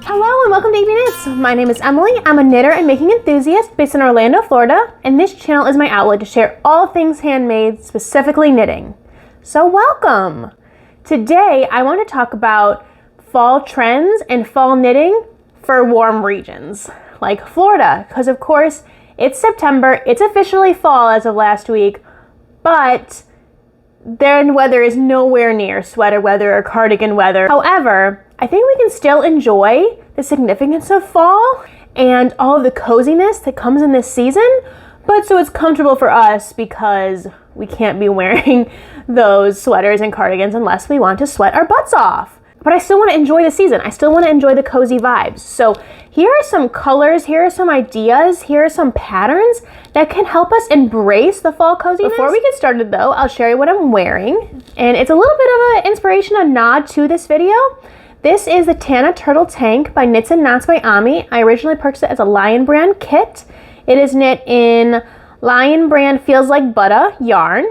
Hello and welcome to EB Knits. My name is Emily. I'm a knitter and making enthusiast based in Orlando, Florida, and this channel is my outlet to share all things handmade, specifically knitting. So welcome! Today I want to talk about fall trends and fall knitting for warm regions like Florida, because of course it's September, it's officially fall as of last week, but then weather is nowhere near sweater weather or cardigan weather. However, I think we can still enjoy the significance of fall and all of the coziness that comes in this season, but so it's comfortable for us because we can't be wearing those sweaters and cardigans unless we want to sweat our butts off. But I still want to enjoy the season. I still want to enjoy the cozy vibes. So here are some colors, here are some ideas, here are some patterns that can help us embrace the fall coziness. Before we get started though, I'll share you what I'm wearing. And it's a little bit of an inspiration, a nod to this video. This is the Tana Turtle Tank by enthusiast. I originally purchased it as a Lion Brand kit. It is knit in Lion Brand Feels Like Butter yarn.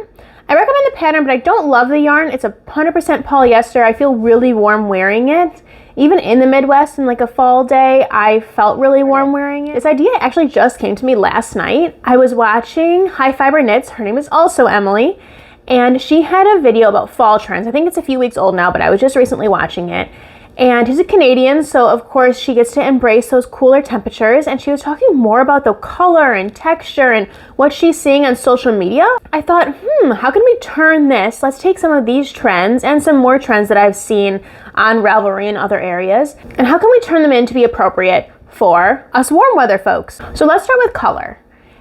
I recommend the pattern, but I don't love the yarn. It's 100% polyester. I feel really warm wearing it. Even in the Midwest in like a fall day, I felt really warm wearing it. This idea actually just came to me last night. I was watching High Fiber Knits. Her name is also Emily. And she had a video about fall trends. I think it's a few weeks old now, but I was just recently watching it. And she's a Canadian, so of course she gets to embrace those cooler temperatures, and she was talking more about the color and texture and what she's seeing on social media. I thought, how can we turn this? Let's take some of these trends and some more trends that I've seen on Ravelry and other areas, and how can we turn them in to be appropriate for us warm weather folks? So let's start with color.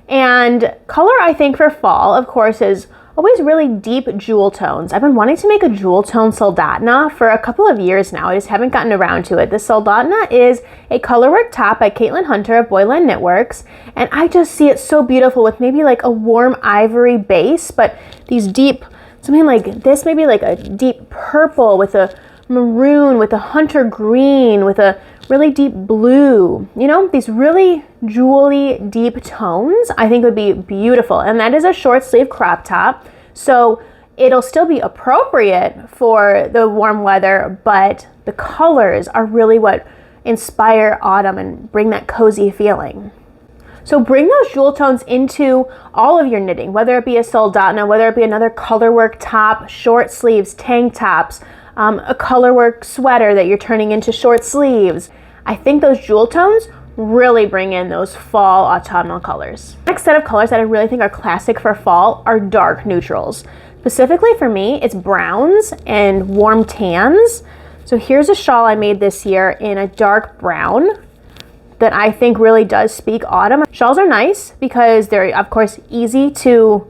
And color, I think, for fall, of course, is always really deep jewel tones. I've been wanting to make a jewel tone soldotna for a couple of years now. I just haven't gotten around to it. This soldotna is a colorwork top by Caitlin Hunter of Boyland Knitworks, and I just see it so beautiful with maybe like a warm ivory base, but these deep, something like this, maybe like a deep purple with a maroon, with a hunter green, with a really deep blue. You know, these really jewelly deep tones I think would be beautiful. And that is a short sleeve crop top, so it'll still be appropriate for the warm weather, but the colors are really what inspire autumn and bring that cozy feeling. So bring those jewel tones into all of your knitting, whether it be a soldotna, whether it be another colorwork top, short sleeves, tank tops, a colorwork sweater that you're turning into short sleeves. I think those jewel tones really bring in those fall autumnal colors. Next set of colors that I really think are classic for fall are dark neutrals. Specifically for me, it's browns and warm tans. So here's a shawl I made this year in a dark brown that I think really does speak autumn. Shawls are nice because they're, of course, easy to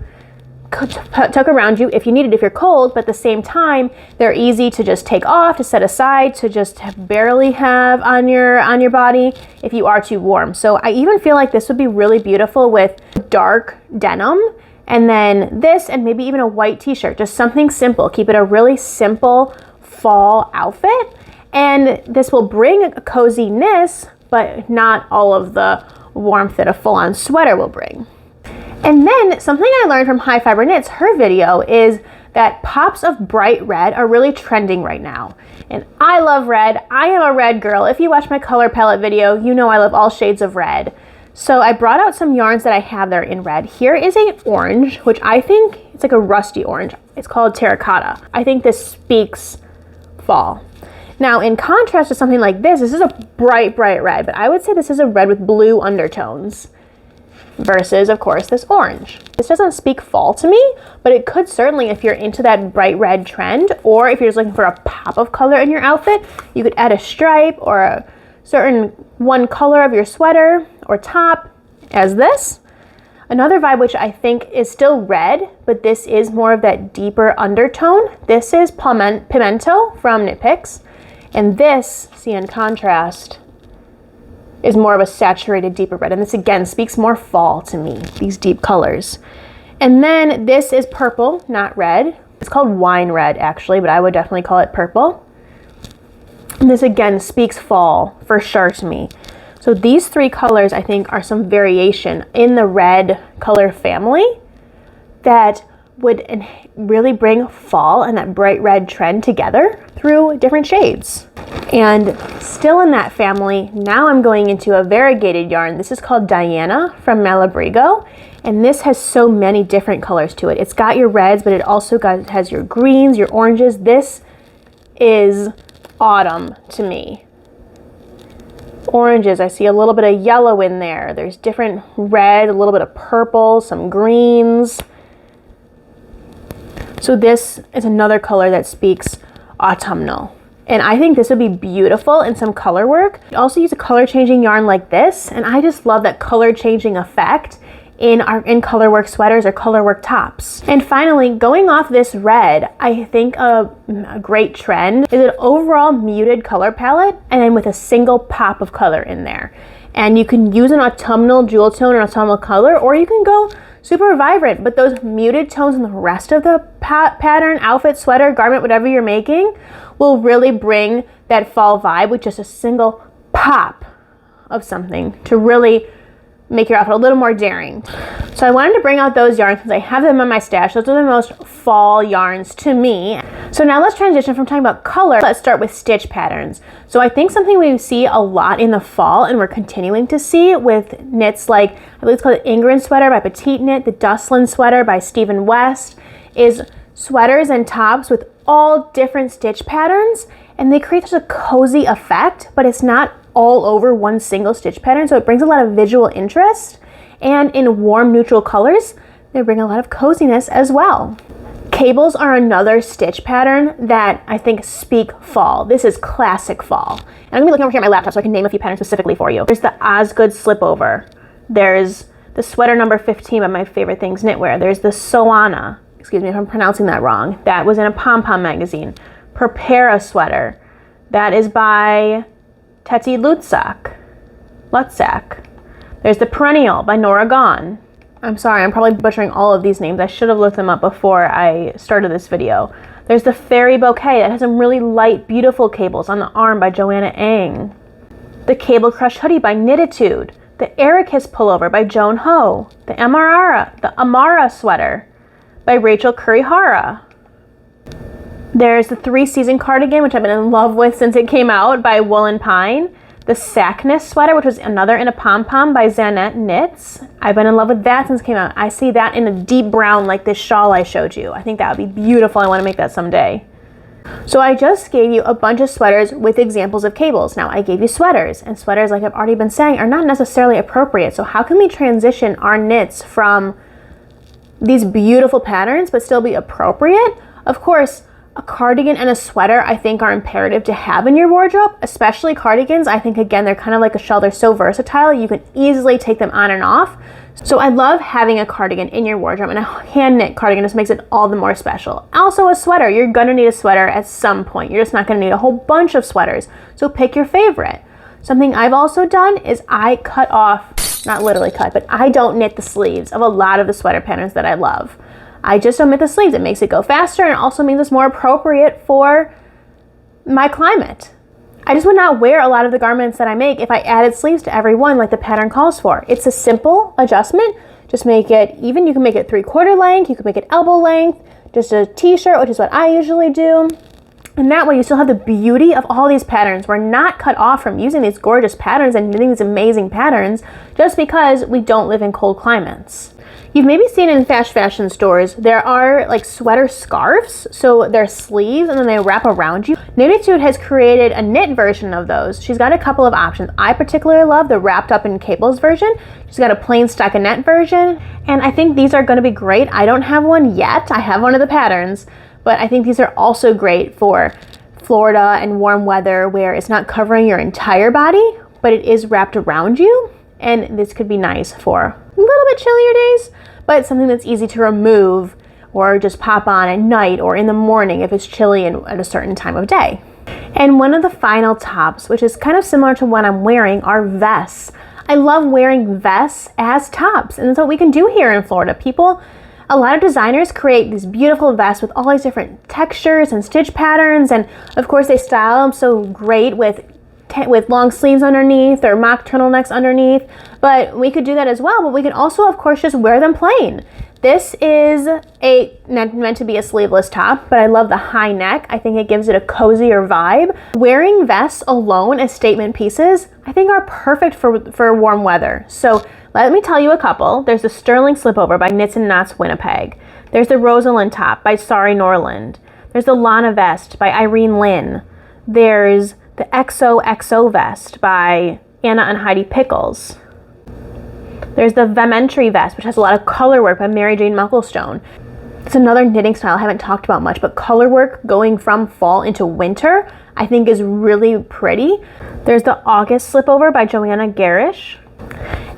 tuck around you if you need it if you're cold, but at the same time they're easy to just take off, to set aside, to just barely have on your body if you are too warm. So I even feel like this would be really beautiful with dark denim, and then this and maybe even a white t-shirt, just something simple. Keep it a really simple fall outfit, and this will bring a coziness but not all of the warmth that a full-on sweater will bring. And then something I learned from High Fiber Knits, her video, is that pops of bright red are really trending right now. And I love red. I am a red girl. If you watch my color palette video, you know I love all shades of red. So I brought out some yarns that I have there in red. Here is an orange, which I think it's like a rusty orange. It's called terracotta. I think this speaks fall. Now, in contrast to something like this is a bright, bright red, but I would say this is a red with blue undertones. Versus, of course, this orange. This doesn't speak fall to me, but it could certainly if you're into that bright red trend, or if you're just looking for a pop of color in your outfit, you could add a stripe or a certain one color of your sweater or top as this. Another vibe which I think is still red, but this is more of that deeper undertone. This is Pimento from Knit Picks, and this, see in contrast, is more of a saturated deeper red, and this again speaks more fall to me, these deep colors. And then this is purple, not red. It's called wine red actually, but I would definitely call it purple. And this again speaks fall for sure to me. So these three colors I think are some variation in the red color family that would really bring fall and that bright red trend together through different shades. And still in that family, now I'm going into a variegated yarn. This is called Diana from Malabrigo, and this has so many different colors to it. It's got your reds, but it also has your greens, your oranges. This is autumn to me. Oranges, I see a little bit of yellow in there. There's different red, a little bit of purple, some greens. So this is another color that speaks autumnal. And I think this would be beautiful in some color work. You also use a color changing yarn like this, and I just love that color changing effect in color work sweaters or color work tops. And finally, going off this red, I think a great trend is an overall muted color palette and then with a single pop of color in there. And you can use an autumnal jewel tone or autumnal color, or you can go super vibrant, but those muted tones in the rest of the pattern, outfit, sweater, garment, whatever you're making, will really bring that fall vibe with just a single pop of something to really make your outfit a little more daring. So I wanted to bring out those yarns because I have them in my stash. Those are the most fall yarns to me. So now let's transition from talking about color. Let's start with stitch patterns. So I think something we see a lot in the fall and we're continuing to see with knits like, I believe it's called the Ingrid sweater by Petite Knit, the Dustlin sweater by Stephen West, is sweaters and tops with all different stitch patterns, and they create such a cozy effect, but it's not all over one single stitch pattern, so it brings a lot of visual interest, and in warm neutral colors they bring a lot of coziness as well. Cables are another stitch pattern that I think speak fall. This is classic fall, and I'm gonna be looking over here at my laptop so I can name a few patterns specifically for you. There's the Osgood slipover, there's the sweater number 15 by My Favorite Things Knitwear, there's the Soana, excuse me if I'm pronouncing that wrong, that was in a Pom Pom magazine. Prepare a sweater, that is by Teti Lutzak. There's the Perennial by Nora Gahn. I'm sorry, I'm probably butchering all of these names. I should have looked them up before I started this video. There's the Fairy Bouquet that has some really light, beautiful cables on the arm by Joanna Ang. The Cable Crush Hoodie by Knititude. The Ericus Pullover by Joan Ho. The Amara Sweater by Rachel Kurihara. There's the 3-season cardigan, which I've been in love with since it came out, by Woolen Pine. The Sackness sweater, which was another in a pom-pom by Zanette Knits. I've been in love with that since it came out. I see that in a deep brown like this shawl I showed you. I think that would be beautiful. I want to make that someday. So I just gave you a bunch of sweaters with examples of cables. Now I gave you sweaters, and sweaters, like I've already been saying, are not necessarily appropriate. So how can we transition our knits from these beautiful patterns but still be appropriate? Of course, a cardigan and a sweater I think are imperative to have in your wardrobe, especially cardigans. I think, again, they're kind of like a shell. They're so versatile. You can easily take them on and off. So I love having a cardigan in your wardrobe, and a hand knit cardigan just makes it all the more special. Also a sweater. You're gonna need a sweater at some point. You're just not gonna need a whole bunch of sweaters. So pick your favorite. Something I've also done is I cut off, not literally cut, but I don't knit the sleeves of a lot of the sweater patterns that I love. I just omit the sleeves. It makes it go faster, and it also means it's more appropriate for my climate. I just would not wear a lot of the garments that I make if I added sleeves to every one like the pattern calls for. It's a simple adjustment. Just make it even. You can make it 3/4 length. You can make it elbow length. Just a t-shirt, which is what I usually do. And that way you still have the beauty of all these patterns. We're not cut off from using these gorgeous patterns and knitting these amazing patterns just because we don't live in cold climates. You've maybe seen in fast fashion stores, there are like sweater scarves. So they're sleeves and then they wrap around you. Knititude has created a knit version of those. She's got a couple of options. I particularly love the wrapped up in cables version. She's got a plain stockinette version. And I think these are gonna be great. I don't have one yet. I have one of the patterns, but I think these are also great for Florida and warm weather where it's not covering your entire body, but it is wrapped around you. And this could be nice for a little bit chillier days, but something that's easy to remove or just pop on at night or in the morning if it's chilly at a certain time of day. And one of the final tops, which is kind of similar to what I'm wearing, are vests. I love wearing vests as tops, and that's what we can do here in Florida. A lot of designers create these beautiful vests with all these different textures and stitch patterns, and of course they style them so great with long sleeves underneath or mock turtlenecks underneath, but we could do that as well. But we can also, of course, just wear them plain. This is meant to be a sleeveless top, but I love the high neck. I think it gives it a cozier vibe. Wearing vests alone as statement pieces, I think are perfect for warm weather. So let me tell you a couple. There's the Sterling Slipover by Knits and Knots Winnipeg. There's the Rosalind Top by Sari Norland. There's the Lana Vest by Irene Lynn. There's the XOXO Vest by Anna and Heidi Pickles. There's the Vementry Vest, which has a lot of color work by Mary Jane Mucklestone. It's another knitting style I haven't talked about much, but color work going from fall into winter I think is really pretty. There's the August Slipover by Joanna Garish.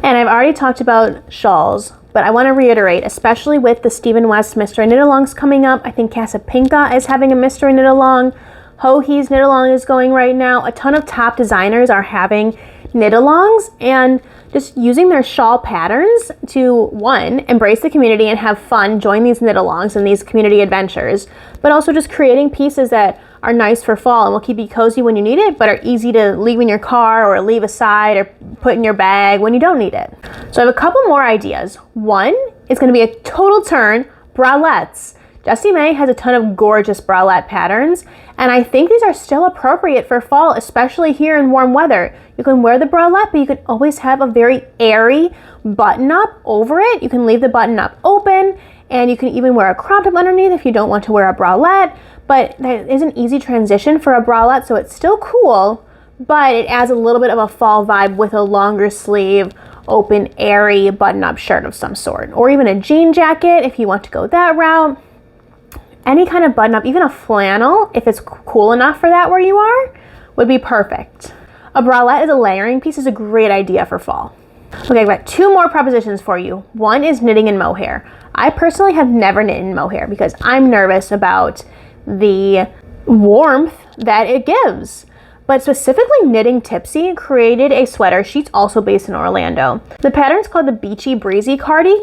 And I've already talked about shawls, but I want to reiterate, especially with the Stephen West Mystery Knit Alongs coming up. I think Casapinka is having a Mystery Knit Along. Hohi's Knit Along is going right now. A ton of top designers are having knit alongs and just using their shawl patterns to, one, embrace the community and have fun, join these knit alongs and these community adventures, but also just creating pieces that are nice for fall and will keep you cozy when you need it, but are easy to leave in your car or leave aside or put in your bag when you don't need it. So I have a couple more ideas. One is going to be a total turn, bralettes. Jessie May has a ton of gorgeous bralette patterns, and I think these are still appropriate for fall, especially here in warm weather. You can wear the bralette, but you can always have a very airy button-up over it. You can leave the button-up open, and you can even wear a crop top underneath if you don't want to wear a bralette, but that is an easy transition for a bralette, so it's still cool, but it adds a little bit of a fall vibe with a longer sleeve, open, airy button-up shirt of some sort, or even a jean jacket if you want to go that route. Any kind of button-up, even a flannel, if it's cool enough for that where you are, would be perfect. A bralette as a layering piece is a great idea for fall. Okay, I've got two more propositions for you. One is knitting in mohair. I personally have never knit in mohair because I'm nervous about the warmth that it gives. But specifically Knitting Tipsy created a sweater. She's also based in Orlando. The pattern's called the Beachy Breezy Cardi.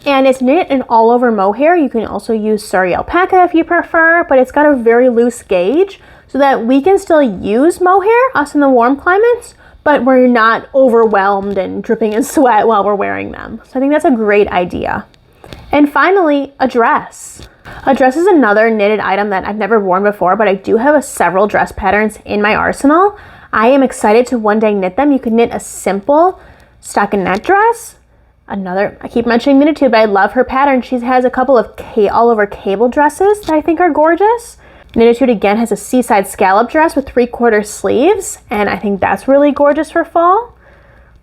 And it's knit in all over mohair. You can also use Surrey alpaca if you prefer, but it's got a very loose gauge so that we can still use mohair, us in the warm climates, but we're not overwhelmed and dripping in sweat while we're wearing them. So I think that's a great idea. And finally, a dress. A dress is another knitted item that I've never worn before, but I do have several dress patterns in my arsenal. I am excited to one day knit them. You can knit a simple stockinette dress. I keep mentioning Knitted Tube, but I love her pattern. She has a couple of all over cable dresses that I think are gorgeous. Knitted Tube again has a seaside scallop dress with 3/4 sleeves, and I think that's really gorgeous for fall.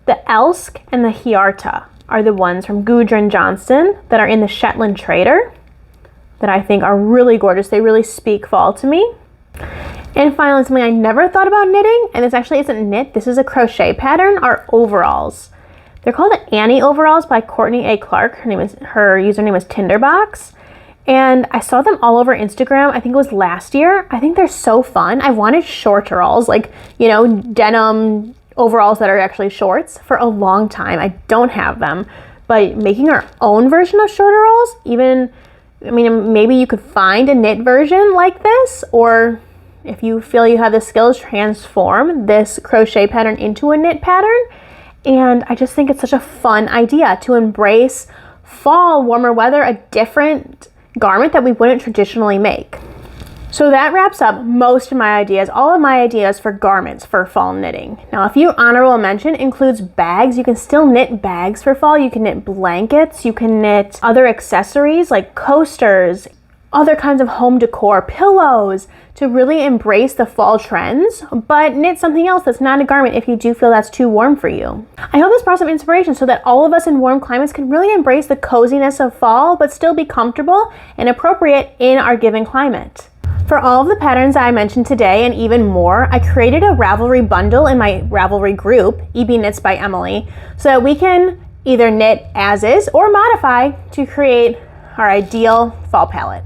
The Elsk and the Hiarta are the ones from Gudrun Johnston that are in the Shetland Trader that I think are really gorgeous. They really speak fall to me. And finally, something I never thought about knitting, and this actually isn't knit, this is a crochet pattern, are overalls. They're called Annie overalls by Courtney A. Clark. Her username is Tinderbox. And I saw them all over Instagram. I think it was last year. I think they're so fun. I wanted shorteralls, like, you know, denim overalls that are actually shorts for a long time. I don't have them. But making our own version of shorteralls, maybe you could find a knit version like this, or if you feel you have the skills, transform this crochet pattern into a knit pattern. And I just think it's such a fun idea to embrace fall, warmer weather, a different garment that we wouldn't traditionally make. So that wraps up most of my ideas, all of my ideas for garments for fall knitting. Now, a few honorable mention includes bags. You can still knit bags for fall. You can knit blankets. You can knit other accessories like coasters, other kinds of home decor, pillows, to really embrace the fall trends, but knit something else that's not a garment if you do feel that's too warm for you. I hope this brought some inspiration so that all of us in warm climates can really embrace the coziness of fall, but still be comfortable and appropriate in our given climate. For all of the patterns I mentioned today and even more, I created a Ravelry bundle in my Ravelry group, EBKnitsbyEmily, so that we can either knit as is or modify to create our ideal fall palette.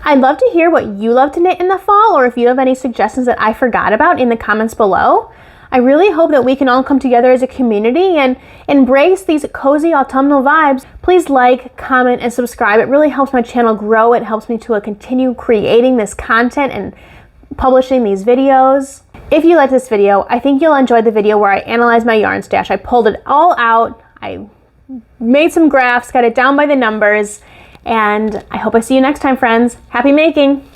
I'd love to hear what you love to knit in the fall, or if you have any suggestions that I forgot about in the comments below. I really hope that we can all come together as a community and embrace these cozy autumnal vibes. Please like, comment, and subscribe. It really helps my channel grow. It helps me to continue creating this content and publishing these videos. If you like this video, I think you'll enjoy the video where I analyze my yarn stash. I pulled it all out. I made some graphs, got it down by the numbers, and I hope I see you next time, friends. Happy making!